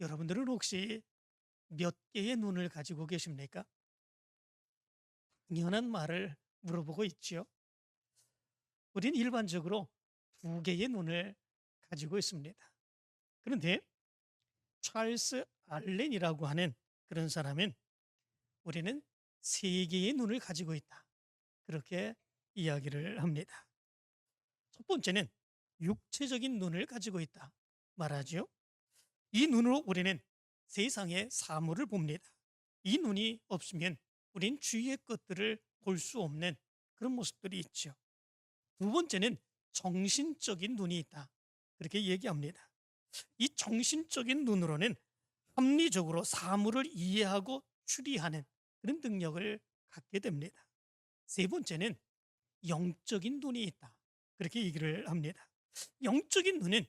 여러분들은 혹시 몇 개의 눈을 가지고 계십니까? 당연한 말을 물어보고 있지요. 우리는 일반적으로 두 개의 눈을 가지고 있습니다. 그런데 찰스 알렌이라고 하는 그런 사람은 우리는 세 개의 눈을 가지고 있다. 그렇게 이야기를 합니다. 첫 번째는 육체적인 눈을 가지고 있다 말하지요. 이 눈으로 우리는 세상의 사물을 봅니다. 이 눈이 없으면 우린 주위의 것들을 볼 수 없는 그런 모습들이 있죠. 두 번째는 정신적인 눈이 있다. 그렇게 얘기합니다. 이 정신적인 눈으로는 합리적으로 사물을 이해하고 추리하는 그런 능력을 갖게 됩니다. 세 번째는 영적인 눈이 있다. 그렇게 얘기를 합니다. 영적인 눈은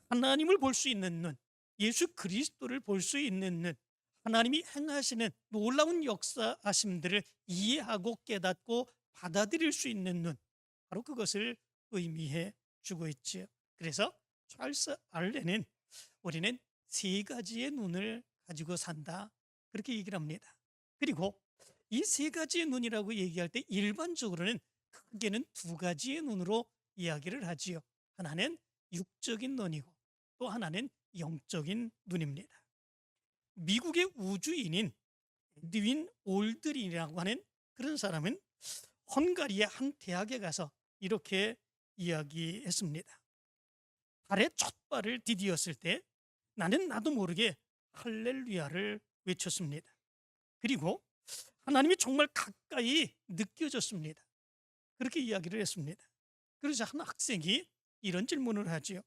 하나님을 볼 수 있는 눈, 예수 그리스도를 볼 수 있는 눈, 하나님이 행하시는 놀라운 역사하심들을 이해하고 깨닫고 받아들일 수 있는 눈, 바로 그것을 의미해 주고 있지요. 그래서 찰스 알렌은 우리는 세 가지의 눈을 가지고 산다, 그렇게 얘기를 합니다. 그리고 이 세 가지의 눈이라고 얘기할 때 일반적으로는 크게는 두 가지의 눈으로 이야기를 하지요. 하나는 육적인 눈이고 또 하나는 영적인 눈입니다. 미국의 우주인인 에드윈 올드린이라고 하는 그런 사람은 헝가리의 한 대학에 가서 이렇게 이야기했습니다. 달에 첫 발을 디디었을 때 나는 나도 모르게 할렐루야를 외쳤습니다. 그리고 하나님이 정말 가까이 느껴졌습니다. 그렇게 이야기를 했습니다. 그러자 한 학생이 이런 질문을 하지요.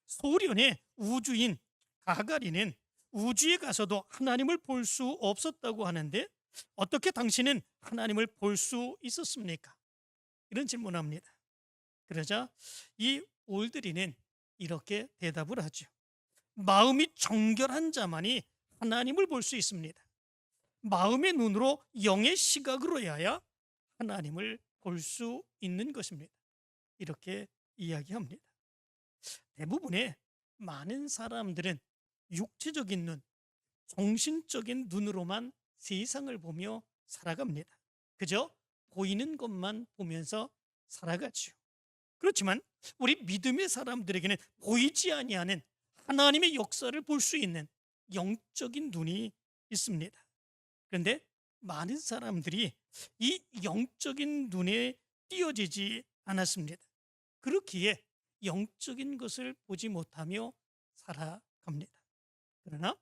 소련의 우주인 가가린은 우주에 가서도 하나님을 볼 수 없었다고 하는데 어떻게 당신은 하나님을 볼 수 있었습니까? 이런 질문을 합니다. 그러자 이 올드리는 이렇게 대답을 하죠. 마음이 정결한 자만이 하나님을 볼 수 있습니다. 마음의 눈으로 영의 시각으로 해야 하나님을 볼 수 있는 것입니다. 이렇게 이야기합니다. 대부분의 많은 사람들은 육체적인 눈, 정신적인 눈으로만 세상을 보며 살아갑니다. 그저 보이는 것만 보면서 살아가지요. 그렇지만 우리 믿음의 사람들에게는 보이지 아니하는 하나님의 역사를 볼 수 있는 영적인 눈이 있습니다. 그런데 많은 사람들이 이 영적인 눈에 띄어지지 않았습니다. 그렇기에 영적인 것을 보지 못하며 살아갑니다. 그러나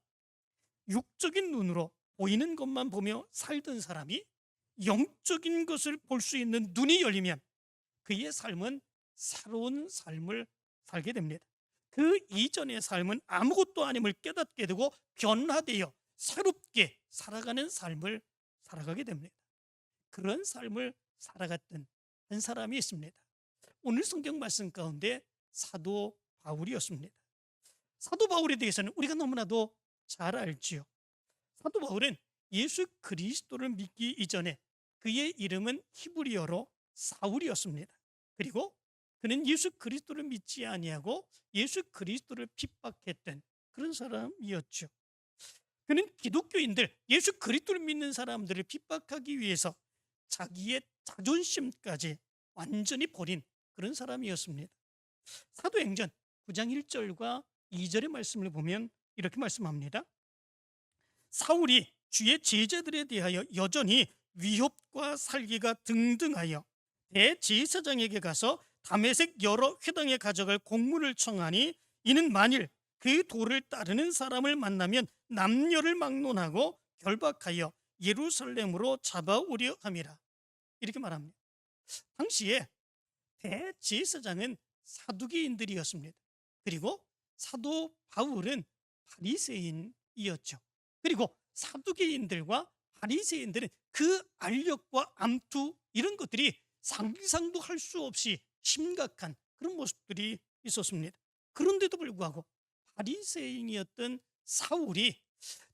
육적인 눈으로 보이는 것만 보며 살던 사람이 영적인 것을 볼 수 있는 눈이 열리면 그의 삶은 새로운 삶을 살게 됩니다. 그 이전의 삶은 아무것도 아님을 깨닫게 되고 변화되어 새롭게 살아가는 삶을 살아가게 됩니다. 그런 삶을 살아갔던 한 사람이 있습니다. 오늘 성경 말씀 가운데 사도 바울이었습니다. 사도 바울에 대해서는 우리가 너무나도 잘 알지요. 사도 바울은 예수 그리스도를 믿기 이전에 그의 이름은 히브리어로 사울이었습니다. 그리고 그는 예수 그리스도를 믿지 아니하고 예수 그리스도를 핍박했던 그런 사람이었죠. 그는 기독교인들, 예수 그리스도를 믿는 사람들을 핍박하기 위해서 자기의 자존심까지 완전히 버린 그런 사람이었습니다. 사도행전 9장 1절과 2절의 말씀을 보면 이렇게 말씀합니다. 사울이 주의 제자들에 대하여 여전히 위협과 살기가 등등하여 대제사장에게 가서 다메섹 여러 회당에 가져갈 공문을 청하니 이는 만일 그 도를 따르는 사람을 만나면 남녀를 막론하고 결박하여 예루살렘으로 잡아오려 함이라. 이렇게 말합니다. 당시에 대제사장은 사두개인들이었습니다. 그리고 사도 바울은 바리새인이었죠. 그리고 사두개인들과 바리새인들은 그 알력과 암투 이런 것들이 상상도 할 수 없이 심각한 그런 모습들이 있었습니다. 그런데도 불구하고 바리새인이었던 사울이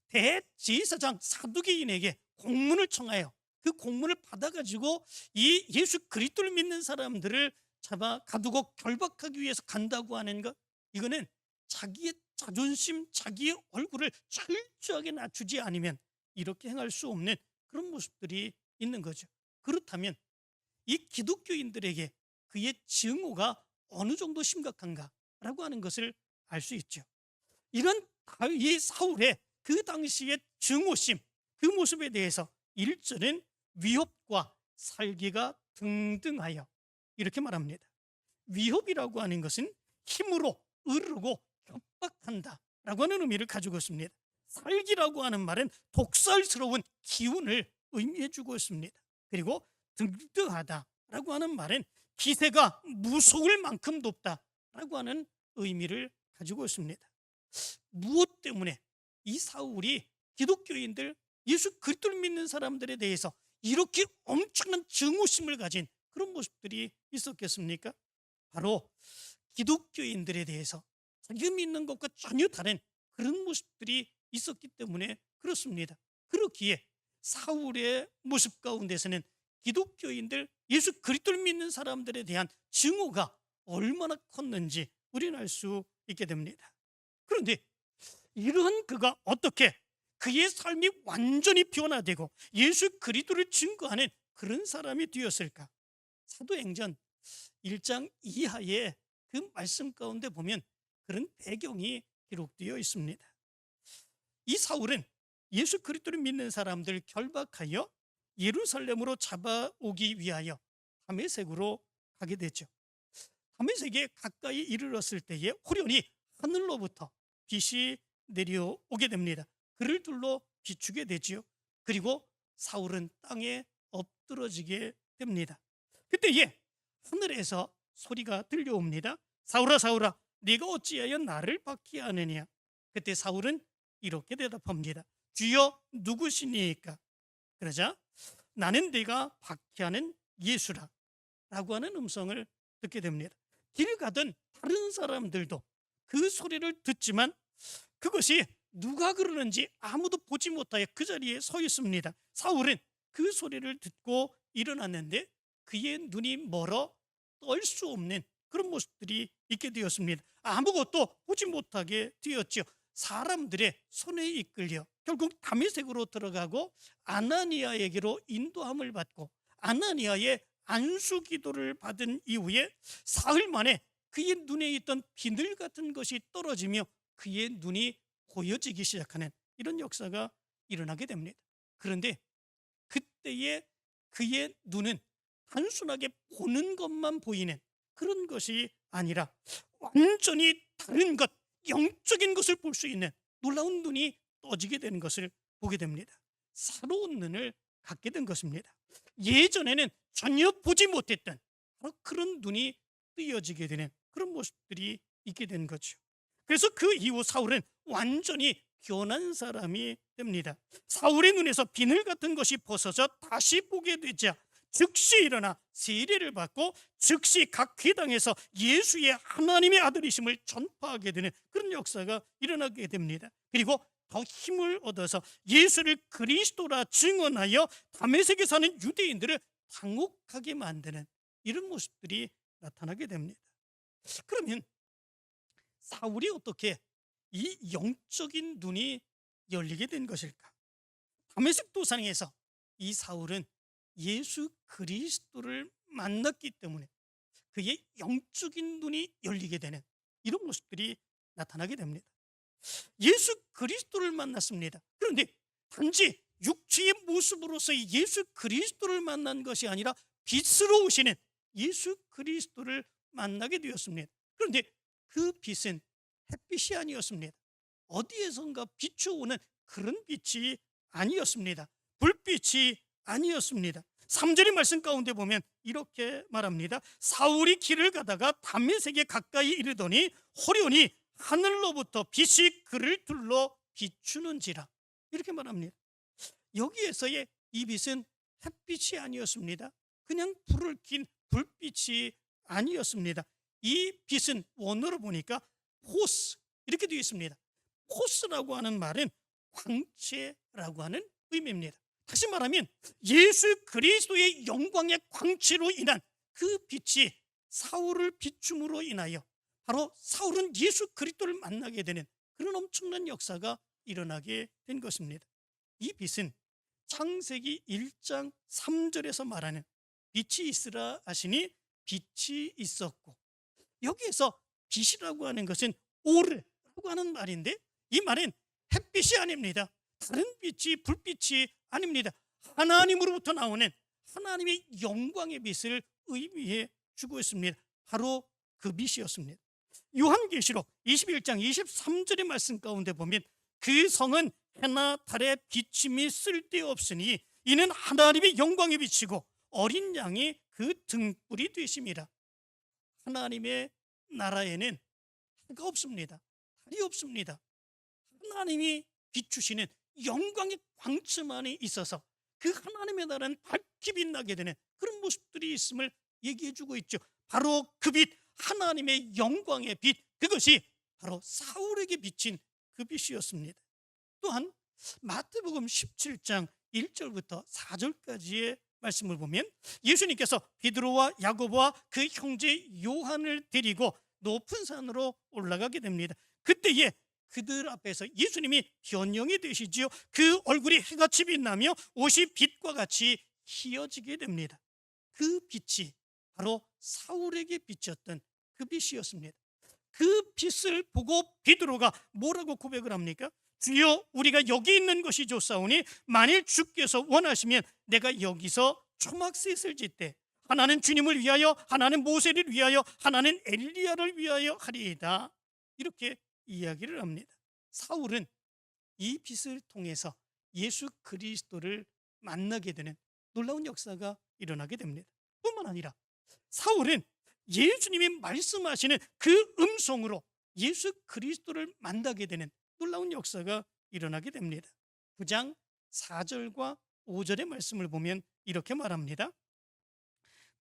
대제사장 사두개인에게 공문을 청하여 그 공문을 받아가지고 이 예수 그리스도를 믿는 사람들을 잡아 가두고 결박하기 위해서 간다고 하는 것, 이거는 자기의 자존심, 자기의 얼굴을 철저하게 낮추지 않으면 이렇게 행할 수 없는 그런 모습들이 있는 거죠. 그렇다면 이 기독교인들에게 그의 증오가 어느 정도 심각한가라고 하는 것을 알 수 있죠. 이런 이 사울의 그 당시의 증오심, 그 모습에 대해서 1절은 위협과 살기가 등등하여 이렇게 말합니다. 위협이라고 하는 것은 힘으로 으르고 협박한다 라고 하는 의미를 가지고 있습니다. 살기라고 하는 말은 독살스러운 기운을 의미해 주고 있습니다. 그리고 등등하다 라고 하는 말은 기세가 무서울 만큼 높다 라고 하는 의미를 가지고 있습니다. 무엇 때문에 이 사울이 기독교인들, 예수 그리스도를 믿는 사람들에 대해서 이렇게 엄청난 증오심을 가진 그런 모습들이 있었겠습니까? 바로 기독교인들에 대해서 자기가 믿는 것과 전혀 다른 그런 모습들이 있었기 때문에 그렇습니다. 그렇기에 사울의 모습 가운데서는 기독교인들, 예수 그리스도를 믿는 사람들에 대한 증오가 얼마나 컸는지 우리는 알 수 있게 됩니다. 그런데 이러한 그가 어떻게 그의 삶이 완전히 변화되고 예수 그리스도를 증거하는 그런 사람이 되었을까? 사도행전 1장 이하의 그 말씀 가운데 보면 그런 배경이 기록되어 있습니다. 이 사울은 예수 그리스도를 믿는 사람들 결박하여 예루살렘으로 잡아오기 위하여 다메섹으로 가게 되죠. 다메섹에 가까이 이르렀을 때에 호련히 하늘로부터 빛이 내려오게 됩니다. 그를 둘러 비추게 되지요. 그리고 사울은 땅에 엎드러지게 됩니다. 그때에 하늘에서 소리가 들려옵니다. 사울아 사울아 네가 어찌하여 나를 박해하느냐. 그때 사울은 이렇게 대답합니다. 주여 누구시니까? 그러자 나는 네가 박해하는 예수라 라고 하는 음성을 듣게 됩니다. 길 가던 다른 사람들도 그 소리를 듣지만 그것이 누가 그러는지 아무도 보지 못하여 그 자리에 서 있습니다. 사울은 그 소리를 듣고 일어났는데 그의 눈이 멀어 떨 수 없는 그런 모습들이 있게 되었습니다. 아무것도 보지 못하게 되었죠. 사람들의 손에 이끌려 결국 다메섹으로 들어가고 아나니아에게로 인도함을 받고 아나니아의 안수 기도를 받은 이후에 사흘 만에 그의 눈에 있던 비늘 같은 것이 떨어지며 그의 눈이 보여지기 시작하는 이런 역사가 일어나게 됩니다. 그런데 그때의 그의 눈은 단순하게 보는 것만 보이는 그런 것이 아니라 완전히 다른 것, 영적인 것을 볼 수 있는 놀라운 눈이 떠지게 되는 것을 보게 됩니다. 새로운 눈을 갖게 된 것입니다. 예전에는 전혀 보지 못했던 바로 그런 눈이 뜨여지게 되는 그런 모습들이 있게 된 거죠. 그래서 그 이후 사울은 완전히 변한 사람이 됩니다. 사울의 눈에서 비늘 같은 것이 벗어져 다시 보게 되자 즉시 일어나 세례를 받고 즉시 각 회당에서 예수의 하나님의 아들이심을 전파하게 되는 그런 역사가 일어나게 됩니다. 그리고 더 힘을 얻어서 예수를 그리스도라 증언하여 다메섹에 사는 유대인들을 당혹하게 만드는 이런 모습들이 나타나게 됩니다. 그러면 사울이 어떻게 이 영적인 눈이 열리게 된 것일까? 다메섹 도상에서 이 사울은 예수 그리스도를 만났기 때문에 그의 영적인 눈이 열리게 되는 이런 모습들이 나타나게 됩니다. 예수 그리스도를 만났습니다. 그런데 단지 육체의 모습으로서의 예수 그리스도를 만난 것이 아니라 빛으로 오시는 예수 그리스도를 만나게 되었습니다. 그런데 그 빛은 햇빛이 아니었습니다. 어디에선가 비추오는 그런 빛이 아니었습니다. 불빛이 아니었습니다. 3절의 말씀 가운데 보면 이렇게 말합니다. 사울이 길을 가다가 다메섹에 가까이 이르더니 호련히 하늘로부터 빛이 그를 둘러 비추는지라 이렇게 말합니다. 여기에서의 이 빛은 햇빛이 아니었습니다. 그냥 불을 킨 불빛이 아니었습니다. 이 빛은 원어로 보니까 포스 이렇게 되어 있습니다. 포스라고 하는 말은 광채라고 하는 의미입니다. 다시 말하면 예수 그리스도의 영광의 광채로 인한 그 빛이 사울을 비춤으로 인하여 바로 사울은 예수 그리스도를 만나게 되는 그런 엄청난 역사가 일어나게 된 것입니다. 이 빛은 창세기 1장 3절에서 말하는 빛이 있으라 하시니 빛이 있었고, 여기에서 빛이라고 하는 것은 오르라고 하는 말인데, 이 말은 햇빛이 아닙니다. 다른 빛이 불빛이 아닙니다. 하나님으로부터 나오는 하나님의 영광의 빛을 의미해 주고 있습니다. 바로 그 빛이었습니다. 요한계시록 21장 23절의 말씀 가운데 보면 그 성은 해나 달의 비침이 쓸데없으니 이는 하나님의 영광의 빛이고 어린 양이 그 등불이 되심이라. 하나님의 나라에는 해가 없습니다. 달이 없습니다. 하나님이 비추시는 영광의 광채만이 있어서 그 하나님의 나라는 밝게 빛나게 되는 그런 모습들이 있음을 얘기해 주고 있죠. 바로 그 빛, 하나님의 영광의 빛, 그것이 바로 사울에게 비친 그 빛이었습니다. 또한 마태복음 17장 1절부터 4절까지의 말씀을 보면 예수님께서 베드로와 야고보와 그 형제 요한을 데리고 높은 산으로 올라가게 됩니다. 그때에 그들 앞에서 예수님이 변형이 되시지요. 그 얼굴이 해같이 빛나며 옷이 빛과 같이 희어지게 됩니다. 그 빛이 바로 사울에게 비쳤던 그 빛이었습니다. 그 빛을 보고 베드로가 뭐라고 고백을 합니까? 주여, 우리가 여기 있는 것이 좋사오니 만일 주께서 원하시면 내가 여기서 초막셋을 짓되 하나는 주님을 위하여, 하나는 모세를 위하여, 하나는 엘리야를 위하여 하리이다. 이렇게 이야기를 합니다. 사울은 이 빛을 통해서 예수 그리스도를 만나게 되는 놀라운 역사가 일어나게 됩니다. 뿐만 아니라 사울은 예수님이 말씀하시는 그 음성으로 예수 그리스도를 만나게 되는 놀라운 역사가 일어나게 됩니다. 9장 4절과 5절의 말씀을 보면 이렇게 말합니다.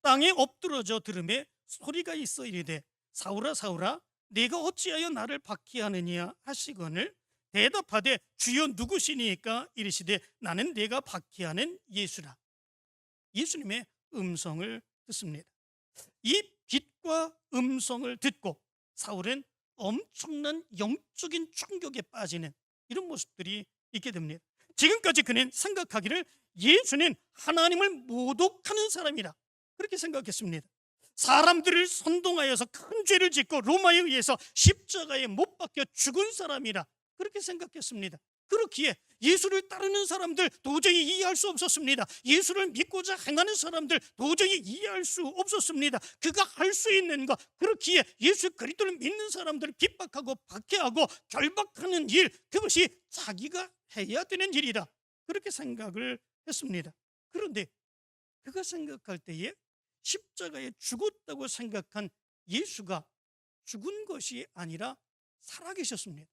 땅에 엎드러져 들음에 소리가 있어 이르되 사울아 사울아 네가 어찌하여 나를 박해하느냐 하시거늘 대답하되 주여 누구시니까 이르시되 나는 네가 박해하는 예수라. 예수님의 음성을 듣습니다. 이 빛과 음성을 듣고 사울은 엄청난 영적인 충격에 빠지는 이런 모습들이 있게 됩니다. 지금까지 그는 생각하기를 예수는 하나님을 모독하는 사람이라 그렇게 생각했습니다. 사람들을 선동하여서 큰 죄를 짓고 로마에 의해서 십자가에 못 박혀 죽은 사람이라 그렇게 생각했습니다. 그렇기에 예수를 따르는 사람들 도저히 이해할 수 없었습니다. 예수를 믿고자 행하는 사람들 도저히 이해할 수 없었습니다. 그가 할 수 있는 것, 그렇기에 예수 그리스도를 믿는 사람들을 핍박하고 박해하고 결박하는 일, 그것이 자기가 해야 되는 일이다 그렇게 생각을 했습니다. 그런데 그가 생각할 때에 십자가에 죽었다고 생각한 예수가 죽은 것이 아니라 살아계셨습니다.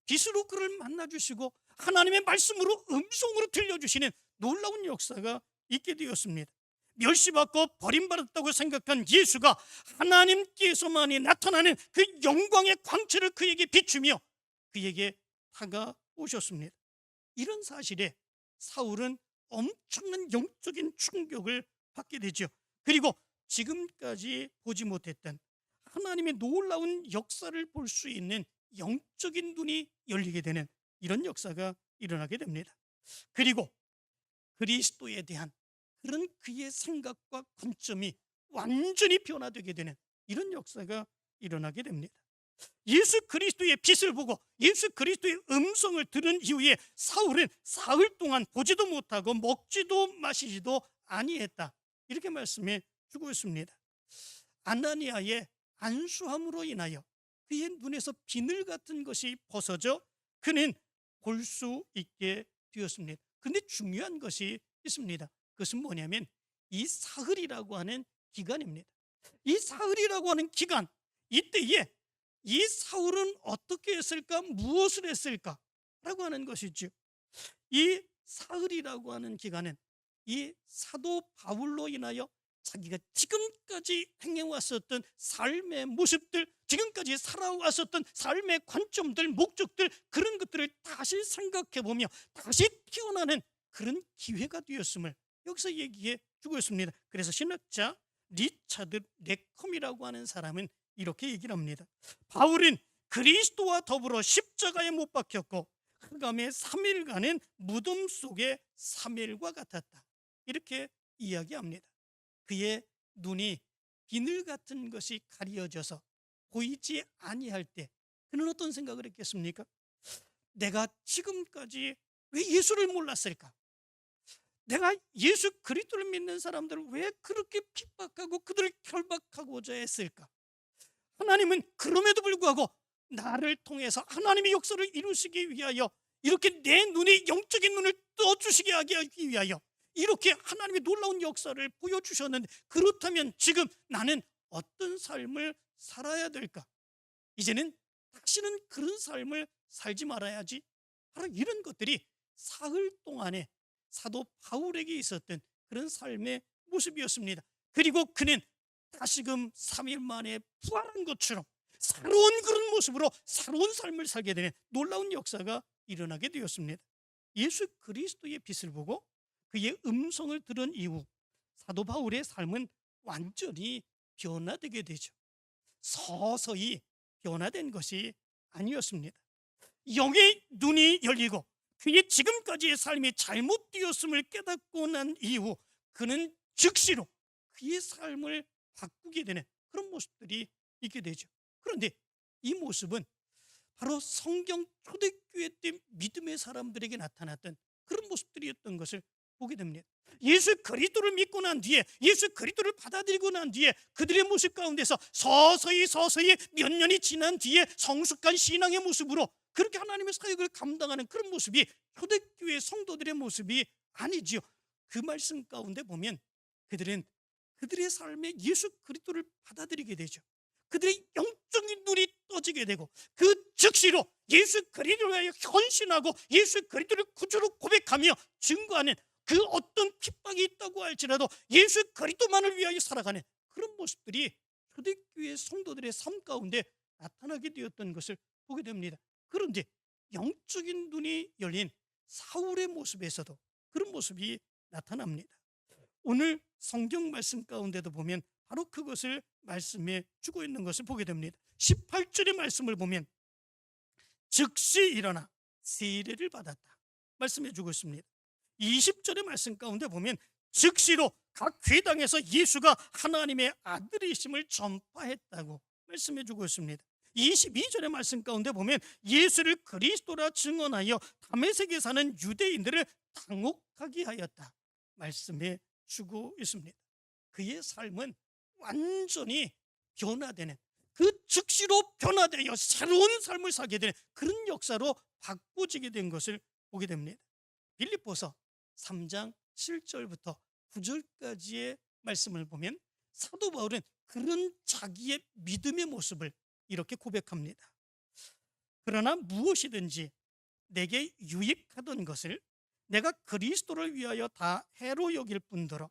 빛으로 그를 만나주시고 하나님의 말씀으로 음성으로 들려주시는 놀라운 역사가 있게 되었습니다. 멸시받고 버림받았다고 생각한 예수가 하나님께서만이 나타나는 그 영광의 광채를 그에게 비추며 그에게 다가오셨습니다. 이런 사실에 사울은 엄청난 영적인 충격을 받게 되죠. 그리고 지금까지 보지 못했던 하나님의 놀라운 역사를 볼 수 있는 영적인 눈이 열리게 되는 이런 역사가 일어나게 됩니다. 그리고 그리스도에 대한 그런 그의 생각과 관점이 완전히 변화되게 되는 이런 역사가 일어나게 됩니다. 예수 그리스도의 빛을 보고 예수 그리스도의 음성을 들은 이후에 사울은 사흘 동안 보지도 못하고 먹지도 마시지도 아니했다 이렇게 말씀해 주고 있습니다. 아나니아의 안수함으로 인하여 그의 눈에서 비늘 같은 것이 벗어져 그는 볼 수 있게 되었습니다. 그런데 중요한 것이 있습니다. 그것은 뭐냐면 이 사흘이라고 하는 기간입니다. 이 사흘이라고 하는 기간, 이때에 이 사울은 어떻게 했을까, 무엇을 했을까 라고 하는 것이죠. 이 사흘이라고 하는 기간은 이 사도 바울로 인하여 자기가 지금까지 행해왔었던 삶의 모습들, 지금까지 살아왔었던 삶의 관점들, 목적들, 그런 것들을 다시 생각해보며 다시 태어나는 그런 기회가 되었음을 여기서 얘기해 주고 있습니다. 그래서 신학자 리차드 레컴이라고 하는 사람은 이렇게 얘기를 합니다. 바울은 그리스도와 더불어 십자가에 못 박혔고 흑암의 3일간은 무덤 속의 3일과 같았다. 이렇게 이야기합니다. 그의 눈이 비늘 같은 것이 가려져서 보이지 아니할 때 그는 어떤 생각을 했겠습니까? 내가 지금까지 왜 예수를 몰랐을까? 내가 예수 그리스도를 믿는 사람들을 왜 그렇게 핍박하고 그들을 결박하고자 했을까? 하나님은 그럼에도 불구하고 나를 통해서 하나님의 역사를 이루시기 위하여 이렇게 내 눈에 영적인 눈을 떠주시게 하기 위하여 이렇게 하나님의 놀라운 역사를 보여주셨는데, 그렇다면 지금 나는 어떤 삶을 살아야 될까? 이제는 다시는 그런 삶을 살지 말아야지. 바로 이런 것들이 사흘 동안에 사도 바울에게 있었던 그런 삶의 모습이었습니다. 그리고 그는 다시금 3일 만에 부활한 것처럼 새로운 그런 모습으로 새로운 삶을 살게 되는 놀라운 역사가 일어나게 되었습니다. 예수 그리스도의 빛을 보고 그의 음성을 들은 이후 사도 바울의 삶은 완전히 변화되게 되죠. 서서히 변화된 것이 아니었습니다. 영의 눈이 열리고 그의 지금까지의 삶이 잘못되었음을 깨닫고 난 이후 그는 즉시로 그의 삶을 바꾸게 되는 그런 모습들이 있게 되죠. 그런데 이 모습은 바로 성경 초대교회 때 믿음의 사람들에게 나타났던 그런 모습들이었던 것을 보게 됩니다. 예수 그리스도를 믿고 난 뒤에, 예수 그리스도를 받아들이고 난 뒤에 그들의 모습 가운데서 서서히 몇 년이 지난 뒤에 성숙한 신앙의 모습으로 그렇게 하나님의 사역을 감당하는 그런 모습이 초대교회 성도들의 모습이 아니지요. 그 말씀 가운데 보면 그들은 그들의 삶에 예수 그리스도를 받아들이게 되죠. 그들의 영적인 눈이 떠지게 되고 그 즉시로 예수 그리스도를 위하여 헌신하고 예수 그리스도를 구주로 고백하며 증거하는 그 어떤 핍박이 있다고 할지라도 예수 그리스도만을 위하여 살아가는 그런 모습들이 초대교회 성도들의 삶 가운데 나타나게 되었던 것을 보게 됩니다. 그런데 영적인 눈이 열린 사울의 모습에서도 그런 모습이 나타납니다. 오늘 성경 말씀 가운데도 보면 바로 그것을 말씀해 주고 있는 것을 보게 됩니다. 18절의 말씀을 보면 즉시 일어나 세례를 받았다 말씀해 주고 있습니다. 20절의 말씀 가운데 보면 즉시로 각 회당에서 예수가 하나님의 아들이심을 전파했다고 말씀해 주고 있습니다. 22절의 말씀 가운데 보면 예수를 그리스도라 증언하여 다메섹에 사는 유대인들을 당혹하게 하였다 말씀해 주고 있습니다. 그의 삶은 완전히 변화되는, 그 즉시로 변화되어 새로운 삶을 살게 되는 그런 역사로 바꿔지게 된 것을 보게 됩니다. 빌립보서 3장 7절부터 9절까지의 말씀을 보면 사도 바울은 그런 자기의 믿음의 모습을 이렇게 고백합니다. 그러나 무엇이든지 내게 유익하던 것을 내가 그리스도를 위하여 다 해로 여길 뿐더러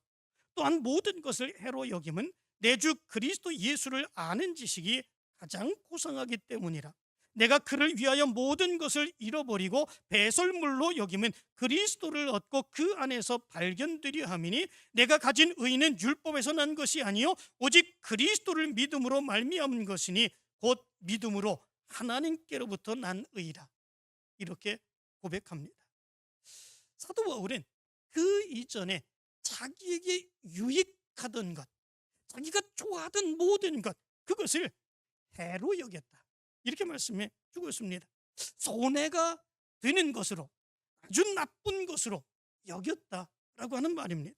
또한 모든 것을 해로 여김은 내 주 그리스도 예수를 아는 지식이 가장 고상하기 때문이라. 내가 그를 위하여 모든 것을 잃어버리고 배설물로 여김은 그리스도를 얻고 그 안에서 발견되려 함이니 내가 가진 의는 율법에서 난 것이 아니요 오직 그리스도를 믿음으로 말미암은 것이니 곧 믿음으로 하나님께로부터 난 의라. 이렇게 고백합니다. 사도 바울은 그 이전에 자기에게 유익하던 것, 자기가 좋아하던 모든 것, 그것을 해로 여겼다 이렇게 말씀해 주고 있습니다. 손해가 되는 것으로, 아주 나쁜 것으로 여겼다라고 하는 말입니다.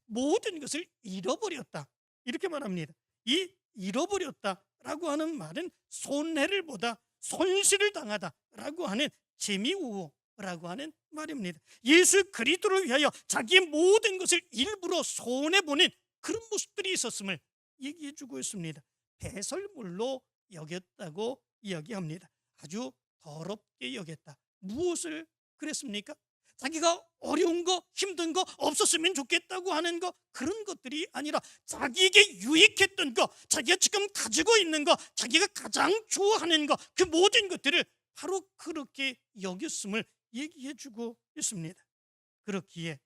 모든 것을 잃어버렸다 이렇게 말합니다. 이 잃어버렸다라고 하는 말은 손해를 보다 손실을 당하다라고 하는 재미우호라고 하는 말입니다. 예수 그리스도를 위하여 자기의 모든 것을 일부러 손해보는 그런 모습들이 있었음을 얘기해 주고 있습니다. 배설물로 여겼다고 이야기합니다. 아주 더럽게 여겼다. 무엇을 그랬습니까? 자기가 어려운 거, 힘든 거 없었으면 좋겠다고 하는 거, 그런 것들이 아니라 자기에게 유익했던 거, 자기가 지금 가지고 있는 거, 자기가 가장 좋아하는 거, 그 모든 것들을 바로 그렇게 여겼음을 얘기해 주고 있습니다. 그렇기에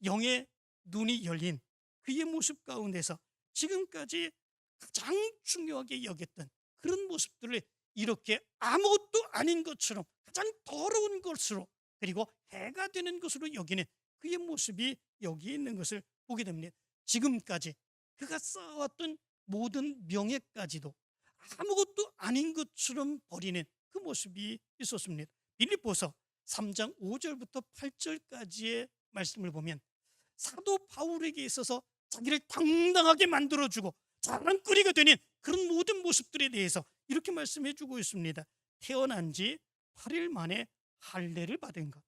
영의 눈이 열린 그의 모습 가운데서 지금까지 가장 중요하게 여겼던 그런 모습들을 이렇게 아무것도 아닌 것처럼 가장 더러운 것으로, 그리고 해가 되는 것으로 여기는 그의 모습이 여기에 있는 것을 보게 됩니다. 지금까지 그가 쌓아왔던 모든 명예까지도 아무것도 아닌 것처럼 버리는 그 모습이 있었습니다. 빌립보서 3장 5절부터 8절까지의 말씀을 보면 사도 바울에게 있어서 자기를 당당하게 만들어주고 자랑거리가 되는 그런 모든 모습들에 대해서 이렇게 말씀해 주고 있습니다. 태어난 지 8일 만에 할례를 받은 것,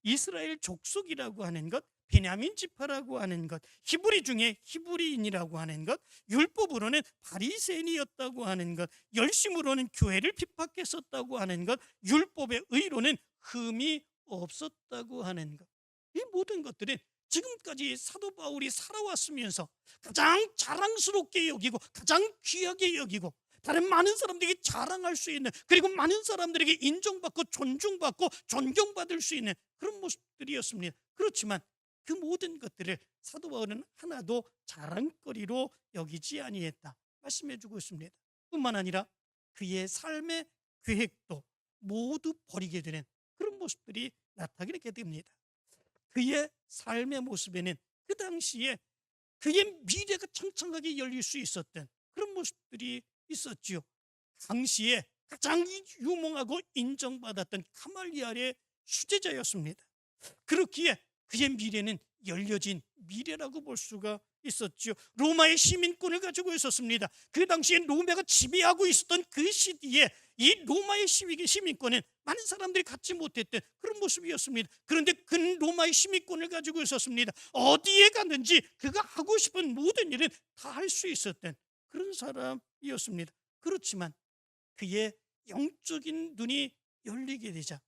이스라엘 족속이라고 하는 것, 베냐민 지파라고 하는 것, 히브리 중에 히브리인이라고 하는 것, 율법으로는 바리새인이었다고 하는 것, 열심으로는 교회를 핍박했었다고 하는 것, 율법의 의로는 흠이 없었다고 하는 것, 이 모든 것들은 지금까지 사도 바울이 살아왔으면서 가장 자랑스럽게 여기고 가장 귀하게 여기고 다른 많은 사람들에게 자랑할 수 있는, 그리고 많은 사람들에게 인정받고 존중받고 존경받을 수 있는 그런 모습들이었습니다. 그렇지만 그 모든 것들을 사도 바울은 하나도 자랑거리로 여기지 아니했다 말씀해 주고 있습니다. 뿐만 아니라 그의 삶의 계획도 모두 버리게 되는 그런 모습들이 나타나게 됩니다. 그의 삶의 모습에는 그 당시에 그의 미래가 창창하게 열릴 수 있었던 그런 모습들이 있었지요. 당시에 가장 유명하고 인정받았던 가말리엘의 수제자였습니다. 그렇기에 그의 미래는 열려진 미래라고 볼 수가 있었죠. 로마의 시민권을 가지고 있었습니다. 그 당시에 로마가 지배하고 있었던 그 시기에 이 로마의 시민권은 많은 사람들이 갖지 못했던 그런 모습이었습니다. 그런데 그 로마의 시민권을 가지고 있었습니다. 어디에 갔는지 그가 하고 싶은 모든 일은 다 할 수 있었던 그런 사람이었습니다. 그렇지만 그의 영적인 눈이 열리게 되자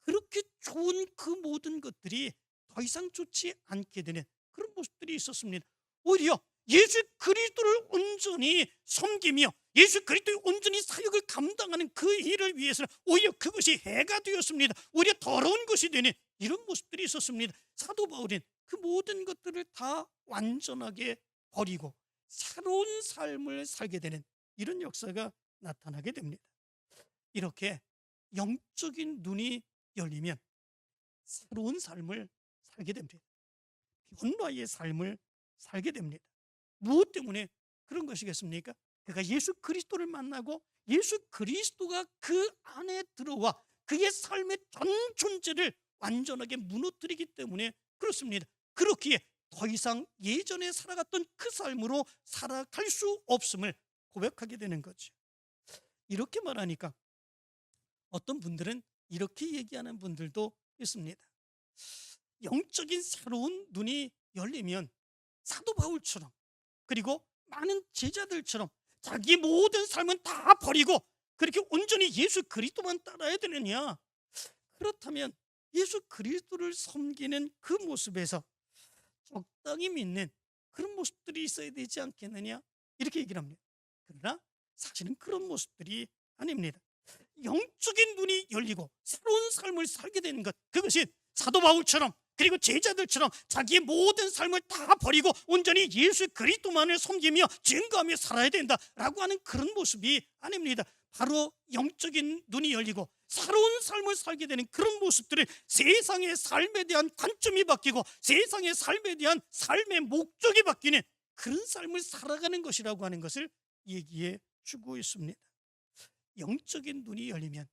그렇게 좋은 그 모든 것들이 더 이상 좋지 않게 되는 그런 모습들이 있었습니다. 오히려 예수 그리스도를 온전히 섬기며 예수 그리스도의 온전히 사역을 감당하는 그 일을 위해서는 오히려 그것이 해가 되었습니다. 오히려 더러운 것이 되는 이런 모습들이 있었습니다. 사도 바울은 그 모든 것들을 다 완전하게 버리고 새로운 삶을 살게 되는 이런 역사가 나타나게 됩니다. 이렇게 영적인 눈이 열리면 새로운 삶을 살게 됩니다. 변화의 삶을 살게 됩니다. 무엇 때문에 그런 것이겠습니까? 그가 예수 그리스도를 만나고 예수 그리스도가 그 안에 들어와 그의 삶의 전 존재를 완전하게 무너뜨리기 때문에 그렇습니다. 그렇기에 더 이상 예전에 살아갔던 그 삶으로 살아갈 수 없음을 고백하게 되는 거죠. 이렇게 말하니까 어떤 분들은 이렇게 얘기하는 분들도 있습니다. 영적인 새로운 눈이 열리면 사도 바울처럼, 그리고 많은 제자들처럼 자기 모든 삶은 다 버리고 그렇게 온전히 예수 그리스도만 따라야 되느냐? 그렇다면 예수 그리스도를 섬기는 그 모습에서 적당히 믿는 그런 모습들이 있어야 되지 않겠느냐? 이렇게 얘기를 합니다. 그러나 사실은 그런 모습들이 아닙니다. 영적인 눈이 열리고 새로운 삶을 살게 되는 것, 그것이 사도 바울처럼 그리고 제자들처럼 자기의 모든 삶을 다 버리고 온전히 예수 그리스도만을 섬기며 증거하며 살아야 된다라고 하는 그런 모습이 아닙니다. 바로 영적인 눈이 열리고 새로운 삶을 살게 되는 그런 모습들을 세상의 삶에 대한 관점이 바뀌고 세상의 삶에 대한 삶의 목적이 바뀌는 그런 삶을 살아가는 것이라고 하는 것을 얘기해 주고 있습니다. 영적인 눈이 열리면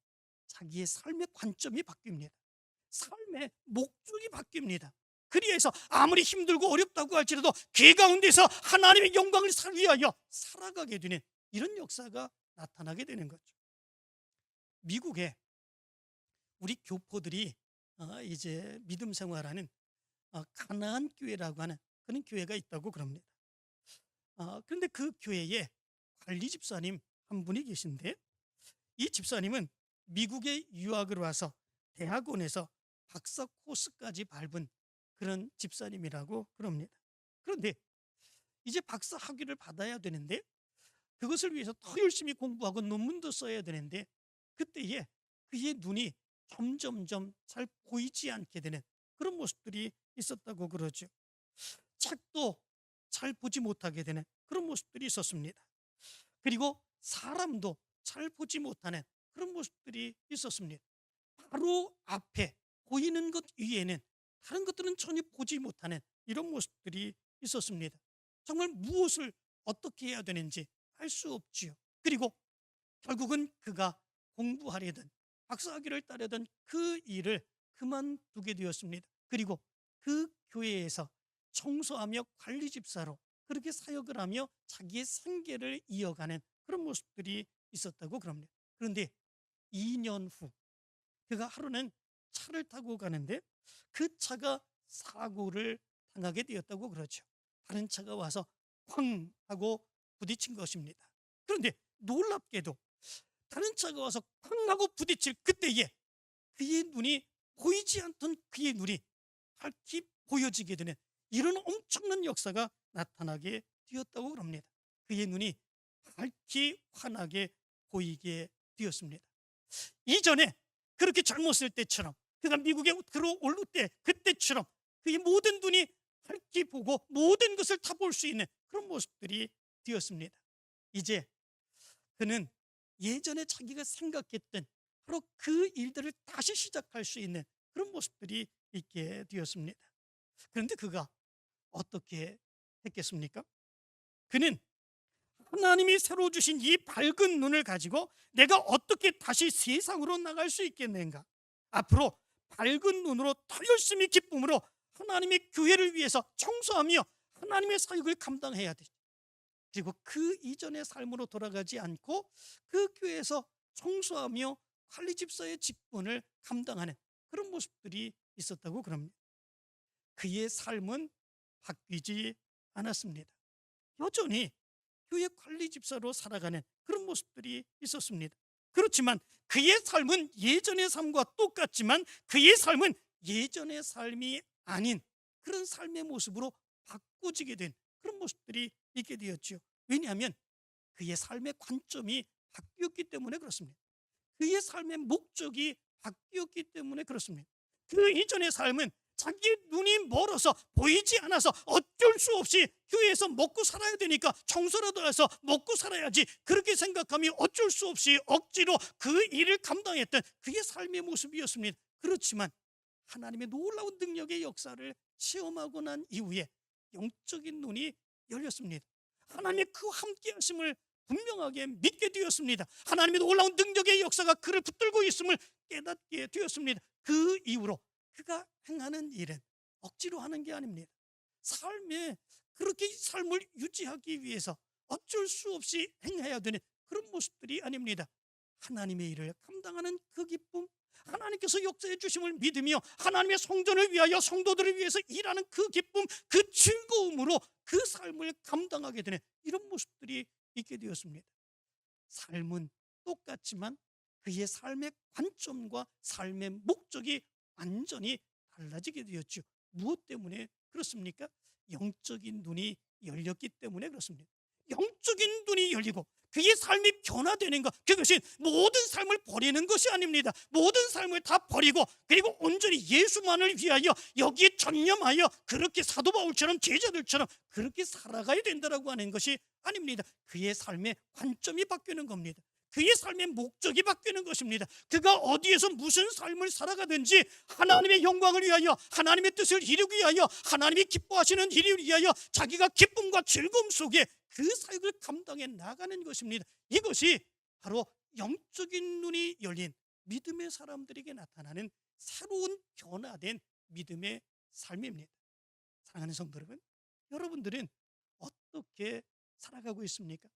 자기의 삶의 관점이 바뀝니다. 삶의 목적이 바뀝니다. 그리해서 아무리 힘들고 어렵다고 할지라도 그 가운데서 하나님의 영광을 위하여 살아가게 되는 이런 역사가 나타나게 되는 거죠. 미국에 우리 교포들이 이제 믿음 생활하는 가나안 교회라고 하는 그런 교회가 있다고 그럽니다. 그런데 그 교회에 관리 집사님 한 분이 계신데, 이 집사님은 미국에 유학을 와서 대학원에서 박사 코스까지 밟은 그런 집사님이라고 그럽니다. 그런데 이제 박사 학위를 받아야 되는데 그것을 위해서 더 열심히 공부하고 논문도 써야 되는데 그때에 그의 눈이 점점점 잘 보이지 않게 되는 그런 모습들이 있었다고 그러죠. 책도 잘 보지 못하게 되는 그런 모습들이 있었습니다. 그리고 사람도 잘 보지 못하는 그런 모습들이 있었습니다. 바로 앞에 보이는 것 위에는 다른 것들은 전혀 보지 못하는 이런 모습들이 있었습니다. 정말 무엇을 어떻게 해야 되는지 알 수 없지요. 그리고 결국은 그가 공부하려던 박사학위를 따려던 그 일을 그만두게 되었습니다. 그리고 그 교회에서 청소하며 관리 집사로 그렇게 사역을 하며 자기의 생계를 이어가는 그런 모습들이 있었다고 그럽니다. 그런데 2년 후 그가 하루는 차를 타고 가는데 그 차가 사고를 당하게 되었다고 그러죠. 다른 차가 와서 쾅 하고 부딪힌 것입니다. 그런데 놀랍게도 다른 차가 와서 쾅 하고 부딪힐 그때에 그의 눈이 보이지 않던 그의 눈이 밝히 보여지게 되는 이런 엄청난 역사가 나타나게 되었다고 그럽니다. 그의 눈이 밝히 환하게 보이게 되었습니다. 이전에 그렇게 젊었을 때처럼 그가 미국에 들어올 때 그때처럼 그의 모든 눈이 밝히 보고 모든 것을 다 볼 수 있는 그런 모습들이 되었습니다. 이제 그는 예전에 자기가 생각했던 바로 그 일들을 다시 시작할 수 있는 그런 모습들이 있게 되었습니다. 그런데 그가 어떻게 했겠습니까? 그는 하나님이 새로 주신 이 밝은 눈을 가지고 내가 어떻게 다시 세상으로 나갈 수 있겠는가? 앞으로 밝은 눈으로 더 열심히 기쁨으로 하나님의 교회를 위해서 청소하며 하나님의 사역을 감당해야 되죠. 그리고 그 이전의 삶으로 돌아가지 않고 그 교회에서 청소하며 관리 집사의 직분을 감당하는 그런 모습들이 있었다고 그럽니다. 그의 삶은 바뀌지 않았습니다. 여전히 교회 관리 집사로 살아가는 그런 모습들이 있었습니다. 그렇지만 그의 삶은 예전의 삶과 똑같지만 그의 삶은 예전의 삶이 아닌 그런 삶의 모습으로 바꿔지게 된 그런 모습들이 있게 되었죠. 왜냐하면 그의 삶의 관점이 바뀌었기 때문에 그렇습니다. 그의 삶의 목적이 바뀌었기 때문에 그렇습니다. 그 이전의 삶은 자기 눈이 멀어서 보이지 않아서 어쩔 수 없이 교회에서 먹고 살아야 되니까 청소라도 해서 먹고 살아야지 그렇게 생각하며 어쩔 수 없이 억지로 그 일을 감당했던 그의 삶의 모습이었습니다. 그렇지만 하나님의 놀라운 능력의 역사를 체험하고 난 이후에 영적인 눈이 열렸습니다. 하나님의 그 함께 하심을 분명하게 믿게 되었습니다. 하나님의 놀라운 능력의 역사가 그를 붙들고 있음을 깨닫게 되었습니다. 그 이후로 그가 행하는 일은 억지로 하는 게 아닙니다. 삶에 그렇게 삶을 유지하기 위해서 어쩔 수 없이 행해야 되는 그런 모습들이 아닙니다. 하나님의 일을 감당하는 그 기쁨, 하나님께서 역사해 주심을 믿으며 하나님의 성전을 위하여 성도들을 위해서 일하는 그 기쁨, 그 즐거움으로 그 삶을 감당하게 되는 이런 모습들이 있게 되었습니다. 삶은 똑같지만 그의 삶의 관점과 삶의 목적이 완전히 달라지게 되었죠. 무엇 때문에 그렇습니까? 영적인 눈이 열렸기 때문에 그렇습니다. 영적인 눈이 열리고 그의 삶이 변화되는 것, 그것이 모든 삶을 버리는 것이 아닙니다. 모든 삶을 다 버리고 그리고 온전히 예수만을 위하여 여기에 전념하여 그렇게 사도 바울처럼 제자들처럼 그렇게 살아가야 된다라고 하는 것이 아닙니다. 그의 삶의 관점이 바뀌는 겁니다. 그의 삶의 목적이 바뀌는 것입니다. 그가 어디에서 무슨 삶을 살아가든지 하나님의 영광을 위하여 하나님의 뜻을 이루기 위하여 하나님이 기뻐하시는 일을 위하여 자기가 기쁨과 즐거움 속에 그 사역을 감당해 나가는 것입니다. 이것이 바로 영적인 눈이 열린 믿음의 사람들에게 나타나는 새로운 변화된 믿음의 삶입니다. 사랑하는 성도 여러분, 여러분들은 어떻게 살아가고 있습니까?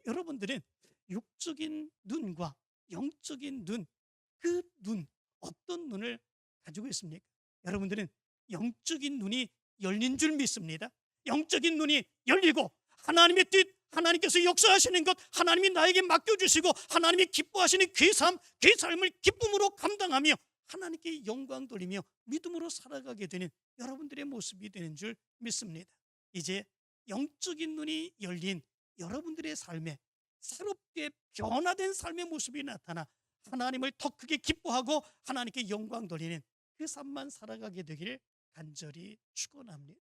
여러분들은 육적인 눈과 영적인 눈, 그 눈, 어떤 눈을 가지고 있습니까? 여러분들은 영적인 눈이 열린 줄 믿습니다. 영적인 눈이 열리고 하나님의 뜻, 하나님께서 역사하시는 것, 하나님이 나에게 맡겨주시고 하나님이 기뻐하시는 그 삶을 기쁨으로 감당하며 하나님께 영광 돌리며 믿음으로 살아가게 되는 여러분들의 모습이 되는 줄 믿습니다. 이제 영적인 눈이 열린 여러분들의 삶에 새롭게 변화된 삶의 모습이 나타나 하나님을 더 크게 기뻐하고 하나님께 영광 돌리는 그 삶만 살아가게 되기를 간절히 축원합니다.